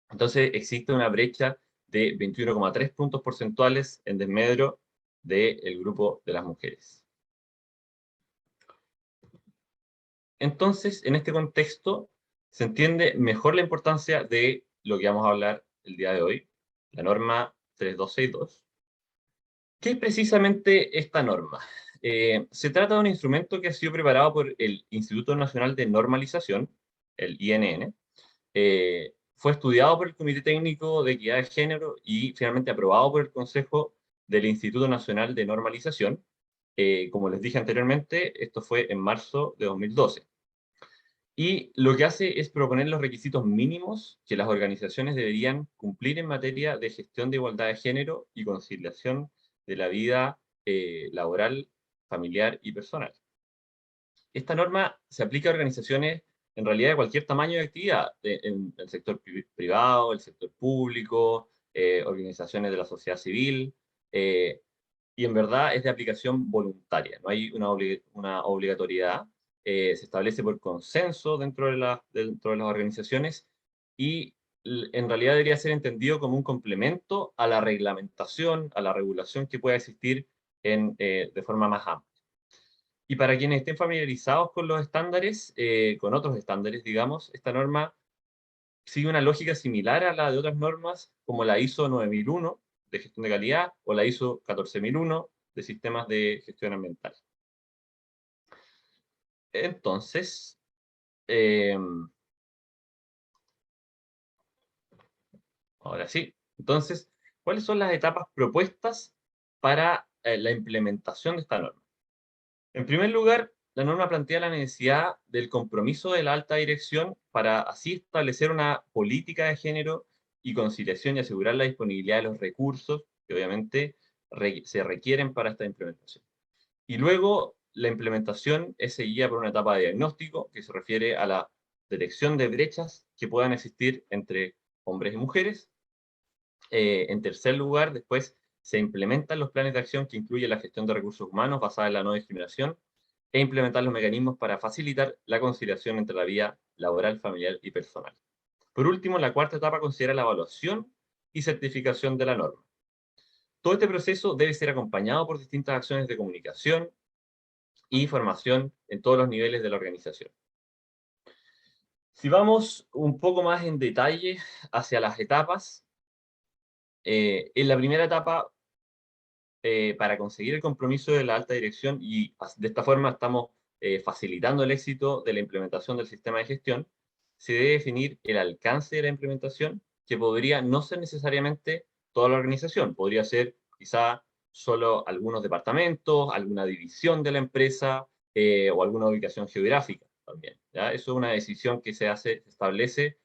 Entonces, existe una brecha de 21,3 puntos porcentuales en desmedro del grupo de las mujeres. Entonces, en este contexto, se entiende mejor la importancia de lo que vamos a hablar el día de hoy, la norma 3262. ¿Qué es precisamente esta norma? Se trata de un instrumento que ha sido preparado por el Instituto Nacional de Normalización, el INN, fue estudiado por el Comité Técnico de Equidad de Género y finalmente aprobado por el Consejo del Instituto Nacional de Normalización. Como les dije anteriormente, esto fue en marzo de 2012. Y lo que hace es proponer los requisitos mínimos que las organizaciones deberían cumplir en materia de gestión de igualdad de género y conciliación de la vida laboral, familiar y personal. Esta norma se aplica a organizaciones en realidad de cualquier tamaño de actividad, en el sector privado, el sector público, organizaciones de la sociedad civil, y en verdad es de aplicación voluntaria, no hay una obligatoriedad, se establece por consenso dentro de las organizaciones y en realidad debería ser entendido como un complemento a la reglamentación, a la regulación que pueda existir de forma más amplia. Y para quienes estén familiarizados con los estándares, con otros estándares, digamos, esta norma sigue una lógica similar a la de otras normas, como la ISO 9001 de gestión de calidad o la ISO 14001 de sistemas de gestión ambiental. Entonces, ahora sí. Entonces, ¿cuáles son las etapas propuestas para la implementación de esta norma? En primer lugar, la norma plantea la necesidad del compromiso de la alta dirección para así establecer una política de género y conciliación y asegurar la disponibilidad de los recursos que obviamente se requieren para esta implementación. Y luego, la implementación es seguida por una etapa de diagnóstico que se refiere a la detección de brechas que puedan existir entre hombres y mujeres. En tercer lugar, después se implementan los planes de acción que incluyen la gestión de recursos humanos basada en la no discriminación e implementar los mecanismos para facilitar la conciliación entre la vida laboral, familiar y personal. Por último, la cuarta etapa considera la evaluación y certificación de la norma. Todo este proceso debe ser acompañado por distintas acciones de comunicación y formación en todos los niveles de la organización. Si vamos un poco más en detalle hacia las etapas, en la primera etapa, para conseguir el compromiso de la alta dirección, y de esta forma estamos facilitando el éxito de la implementación del sistema de gestión, se debe definir el alcance de la implementación, que podría no ser necesariamente toda la organización, podría ser quizá solo algunos departamentos, alguna división de la empresa o alguna ubicación geográfica también, ¿ya? Eso es una decisión que se establece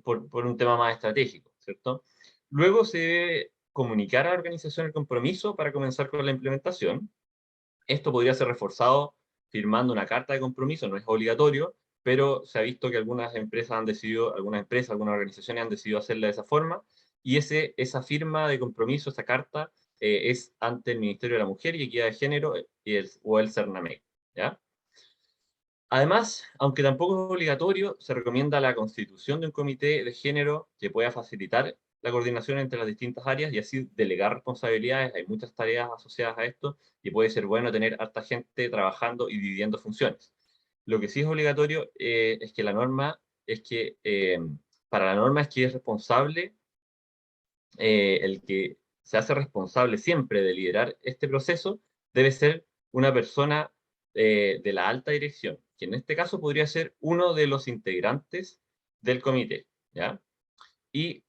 por un tema más estratégico, ¿cierto? Luego se debe comunicar a la organización el compromiso para comenzar con la implementación. Esto podría ser reforzado firmando una carta de compromiso, no es obligatorio, pero se ha visto que algunas empresas, algunas organizaciones han decidido hacerla de esa forma, y esa firma de compromiso, esa carta, es ante el Ministerio de la Mujer y Equidad de Género o el CERNAMEC, ¿ya? Además, aunque tampoco es obligatorio, se recomienda la constitución de un comité de género que pueda facilitar la coordinación entre las distintas áreas y así delegar responsabilidades. Hay muchas tareas asociadas a esto y puede ser bueno tener harta gente trabajando y dividiendo funciones. Lo que sí es obligatorio es que para la norma es que es responsable, el que se hace responsable siempre de liderar este proceso debe ser una persona de la alta dirección, que en este caso podría ser uno de los integrantes del comité, ¿ya? Y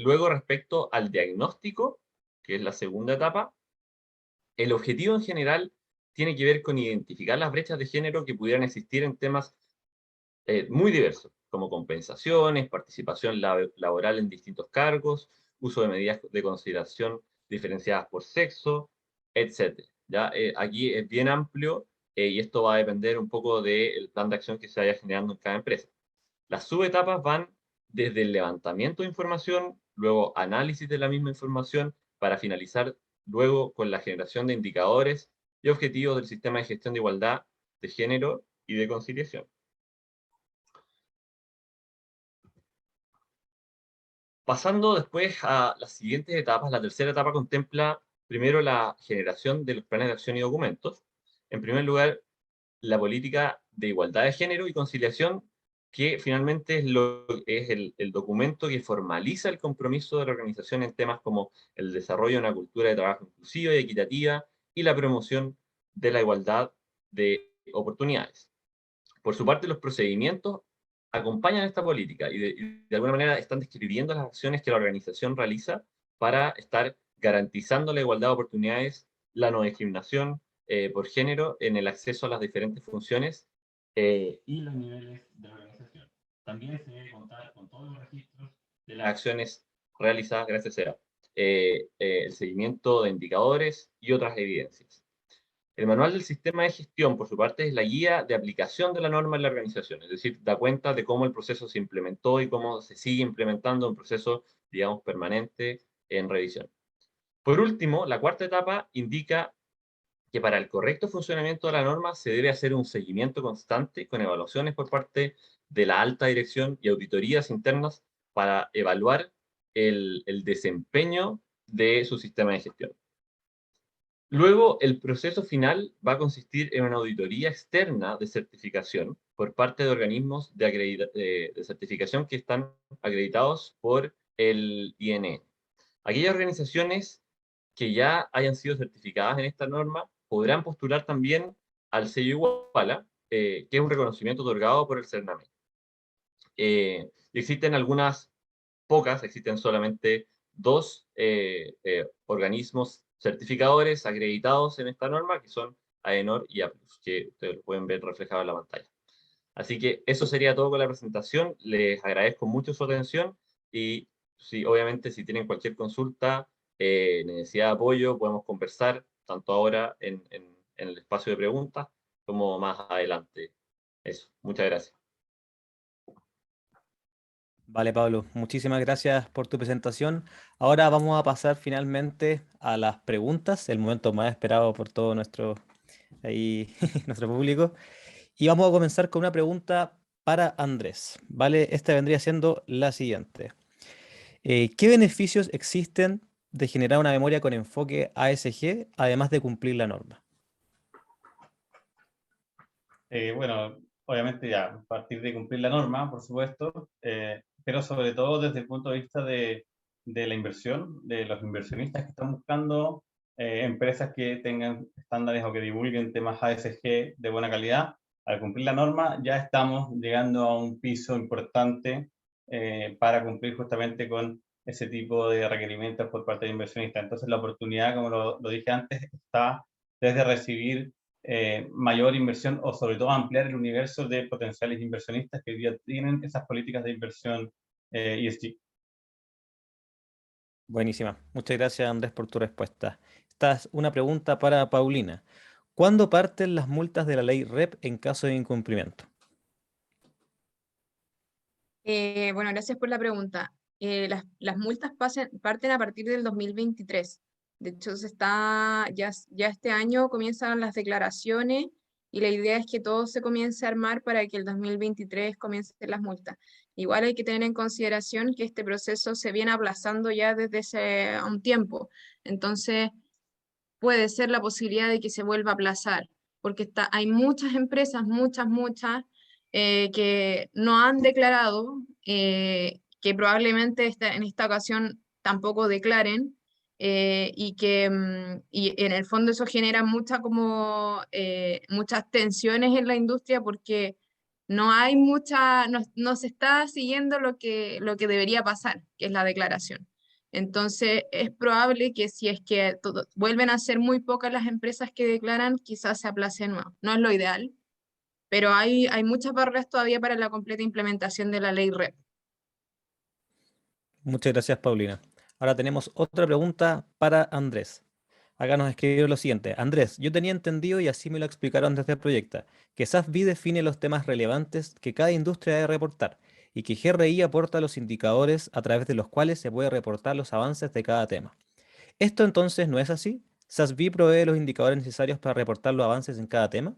luego respecto al diagnóstico, que es la segunda etapa, el objetivo en general tiene que ver con identificar las brechas de género que pudieran existir en temas muy diversos, como compensaciones, participación laboral en distintos cargos, uso de medidas de consideración diferenciadas por sexo, etc. ¿Ya? Aquí es bien amplio y esto va a depender un poco del plan de acción que se vaya generando en cada empresa. Las subetapas van desde el levantamiento de información, luego análisis de la misma información, para finalizar luego con la generación de indicadores y objetivos del sistema de gestión de igualdad de género y de conciliación. Pasando después a las siguientes etapas, la tercera etapa contempla primero la generación de los planes de acción y documentos. En primer lugar, la política de igualdad de género y conciliación, que finalmente es el documento que formaliza el compromiso de la organización en temas como el desarrollo de una cultura de trabajo inclusiva y equitativa y la promoción de la igualdad de oportunidades. Por su parte, los procedimientos acompañan esta política y de alguna manera están describiendo las acciones que la organización realiza para estar garantizando la igualdad de oportunidades, la no discriminación por género en el acceso a las diferentes funciones y los niveles de la organización. También se debe contar con todos los registros de las acciones realizadas gracias a el seguimiento de indicadores y otras evidencias. El manual del sistema de gestión, por su parte, es la guía de aplicación de la norma en la organización, es decir, da cuenta de cómo el proceso se implementó y cómo se sigue implementando un proceso, digamos, permanente en revisión. Por último, la cuarta etapa indica que para el correcto funcionamiento de la norma se debe hacer un seguimiento constante con evaluaciones por parte de la alta dirección y auditorías internas para evaluar el desempeño de su sistema de gestión. Luego, el proceso final va a consistir en una auditoría externa de certificación por parte de organismos de certificación que están acreditados por el INE. Aquellas organizaciones que ya hayan sido certificadas en esta norma podrán postular también al sello Iguala, que es un reconocimiento otorgado por el CERNAME. Existen algunas pocas, existen solamente 2 organismos certificadores acreditados en esta norma, que son AENOR y APLUS, que ustedes lo pueden ver reflejado en la pantalla. Así que eso sería todo con la presentación. Les agradezco mucho su atención y obviamente si tienen cualquier consulta, necesidad de apoyo, podemos conversar tanto ahora en el espacio de preguntas como más adelante. Eso, muchas gracias. Vale, Pablo, muchísimas gracias por tu presentación. Ahora vamos a pasar finalmente a las preguntas, el momento más esperado por todo nuestro público. Y vamos a comenzar con una pregunta para Andrés, ¿vale? Esta vendría siendo la siguiente. ¿Qué beneficios existen de generar una memoria con enfoque ASG, además de cumplir la norma? Bueno, obviamente ya, a partir de cumplir la norma, por supuesto, pero sobre todo desde el punto de vista de la inversión, de los inversionistas que están buscando empresas que tengan estándares o que divulguen temas ASG de buena calidad. Al cumplir la norma ya estamos llegando a un piso importante para cumplir justamente con ese tipo de requerimientos por parte de inversionistas. Entonces la oportunidad, como lo dije antes, está desde recibir mayor inversión o sobre todo ampliar el universo de potenciales inversionistas que hoy día tienen esas políticas de inversión ESG. Buenísima. Muchas gracias, Andrés, por tu respuesta. Esta es una pregunta para Paulina. ¿Cuándo parten las multas de la ley REP en caso de incumplimiento? Bueno, gracias por la pregunta. Las multas parten a partir del 2023. De hecho, ya este año comienzan las declaraciones y la idea es que todo se comience a armar para que el 2023 comiencen las multas. Igual hay que tener en consideración que este proceso se viene aplazando ya desde hace un tiempo. Entonces, puede ser la posibilidad de que se vuelva a aplazar, porque hay muchas empresas, muchas, que no han declarado, que probablemente en esta ocasión tampoco declaren, y en el fondo eso genera muchas tensiones en la industria porque No hay mucha, no se está siguiendo lo que debería pasar, que es la declaración. Entonces, es probable que si es que vuelven a ser muy pocas las empresas que declaran, quizás se aplace de nuevo. No es lo ideal, pero hay muchas barreras todavía para la completa implementación de la ley REP. Muchas gracias, Paulina. Ahora tenemos otra pregunta para Andrés. Acá nos escribió lo siguiente. Andrés, yo tenía entendido, y así me lo explicaron desde el proyecto, que SASB define los temas relevantes que cada industria debe reportar y que GRI aporta los indicadores a través de los cuales se puede reportar los avances de cada tema. ¿Esto entonces no es así? ¿SASB provee los indicadores necesarios para reportar los avances en cada tema?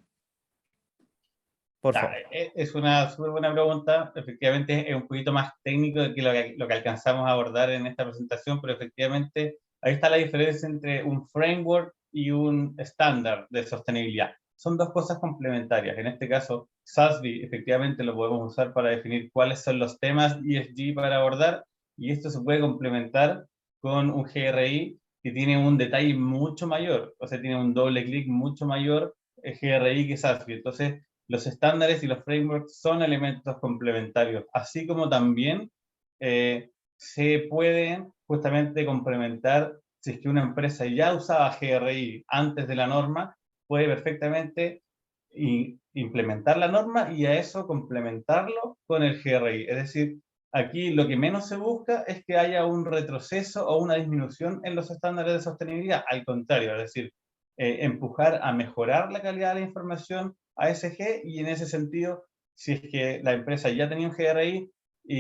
Por favor. Es una súper buena pregunta. Efectivamente, es un poquito más técnico que lo que alcanzamos a abordar en esta presentación, pero efectivamente ahí está la diferencia entre un framework y un estándar de sostenibilidad. Son dos cosas complementarias. En este caso, SASB efectivamente lo podemos usar para definir cuáles son los temas ESG para abordar, y esto se puede complementar con un GRI que tiene un detalle mucho mayor, o sea, tiene un doble clic mucho mayor GRI que SASB. Entonces, los estándares y los frameworks son elementos complementarios, así como también se pueden justamente complementar. Si es que una empresa ya usaba GRI antes de la norma, puede perfectamente implementar la norma y a eso complementarlo con el GRI. Es decir, aquí lo que menos se busca es que haya un retroceso o una disminución en los estándares de sostenibilidad. Al contrario, es decir, empujar a mejorar la calidad de la información ASG, y en ese sentido, si es que la empresa ya tenía un GRI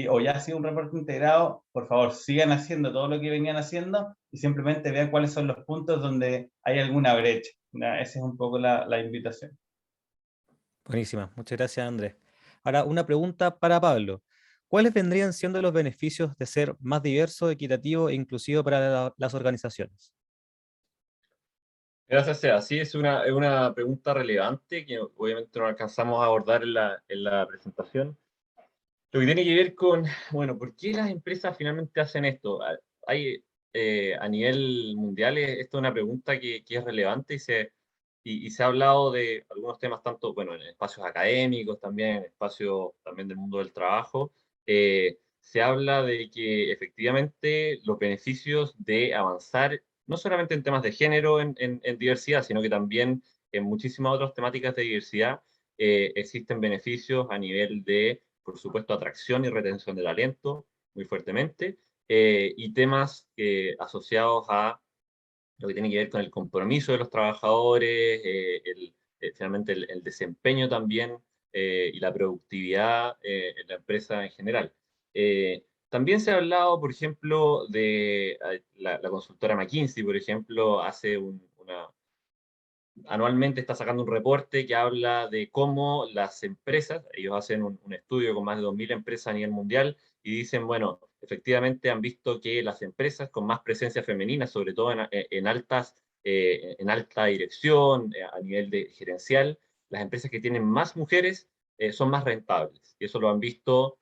o ya ha sido un reporte integrado, por favor sigan haciendo todo lo que venían haciendo y simplemente vean cuáles son los puntos donde hay alguna brecha. Esa es un poco la invitación. Buenísima, muchas gracias, Andrés. Ahora, una pregunta para Pablo. ¿Cuáles vendrían siendo los beneficios de ser más diverso, equitativo e inclusivo para las organizaciones? Gracias, Seba. Sí, es una pregunta relevante que obviamente no alcanzamos a abordar en la presentación. Lo que tiene que ver con, bueno, ¿por qué las empresas finalmente hacen esto? Hay, a nivel mundial, esta es una pregunta que es relevante y se ha hablado de algunos temas, tanto, bueno, en espacios académicos, también en espacios también del mundo del trabajo. Se habla de que efectivamente los beneficios de avanzar, no solamente en temas de género, en diversidad, sino que también en muchísimas otras temáticas de diversidad, existen beneficios a nivel de, por supuesto, atracción y retención de talento, muy fuertemente, y temas asociados a lo que tiene que ver con el compromiso de los trabajadores, finalmente el desempeño también, y la productividad en la empresa en general. También se ha hablado, por ejemplo, de la consultora McKinsey, por ejemplo, anualmente está sacando un reporte que habla de cómo las empresas, ellos hacen un estudio con más de 2.000 empresas a nivel mundial y dicen, bueno, efectivamente han visto que las empresas con más presencia femenina, sobre todo en alta dirección, a nivel de gerencial, las empresas que tienen más mujeres son más rentables. Y eso lo han visto,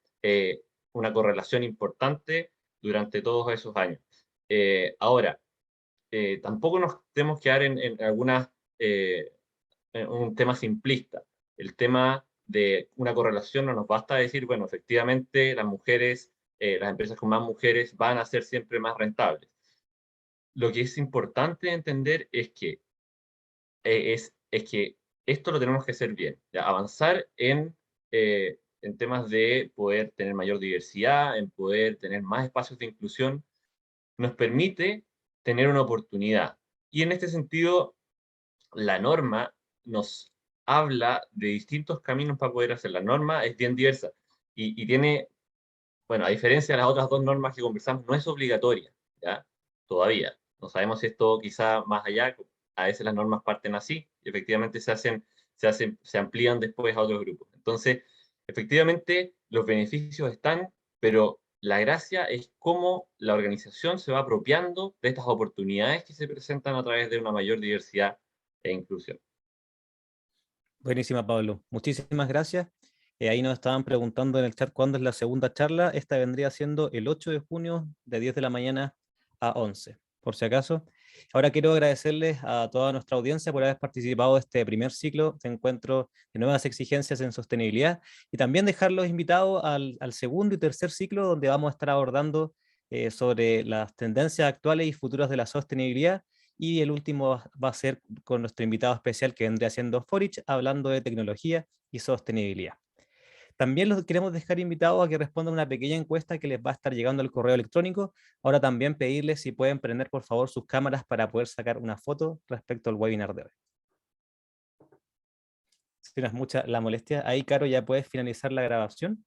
una correlación importante durante todos esos años. Ahora, tampoco nos tenemos que quedar en algunas un tema simplista. El tema de una correlación no nos basta decir, bueno, efectivamente las mujeres, las empresas con más mujeres van a ser siempre más rentables. Lo que es importante entender es que, es que esto lo tenemos que hacer bien, ¿ya? Avanzar en temas de poder tener mayor diversidad, en poder tener más espacios de inclusión, nos permite tener una oportunidad. Y en este sentido, la norma nos habla de distintos caminos para poder hacer. La norma es bien diversa y tiene, bueno, a diferencia de las otras dos normas que conversamos, no es obligatoria, ¿ya? Todavía. No sabemos si esto quizá más allá, a veces las normas parten así y efectivamente se amplían después a otros grupos. Entonces, efectivamente, los beneficios están, pero la gracia es cómo la organización se va apropiando de estas oportunidades que se presentan a través de una mayor diversidad e inclusión. Buenísima, Pablo. Muchísimas gracias. Ahí nos estaban preguntando en el chat cuándo es la segunda charla. Esta vendría siendo el 8 de junio de 10 de la mañana a 11, por si acaso. Ahora quiero agradecerles a toda nuestra audiencia por haber participado de este primer ciclo de encuentro de nuevas exigencias en sostenibilidad y también dejarlos invitados al segundo y tercer ciclo donde vamos a estar abordando sobre las tendencias actuales y futuras de la sostenibilidad, y el último va a ser con nuestro invitado especial que vendría siendo Forich, hablando de tecnología y sostenibilidad. También los queremos dejar invitados a que respondan una pequeña encuesta que les va a estar llegando al correo electrónico. Ahora también pedirles si pueden prender por favor sus cámaras para poder sacar una foto respecto al webinar de hoy. Si no es mucha la molestia, ahí Caro ya puedes finalizar la grabación.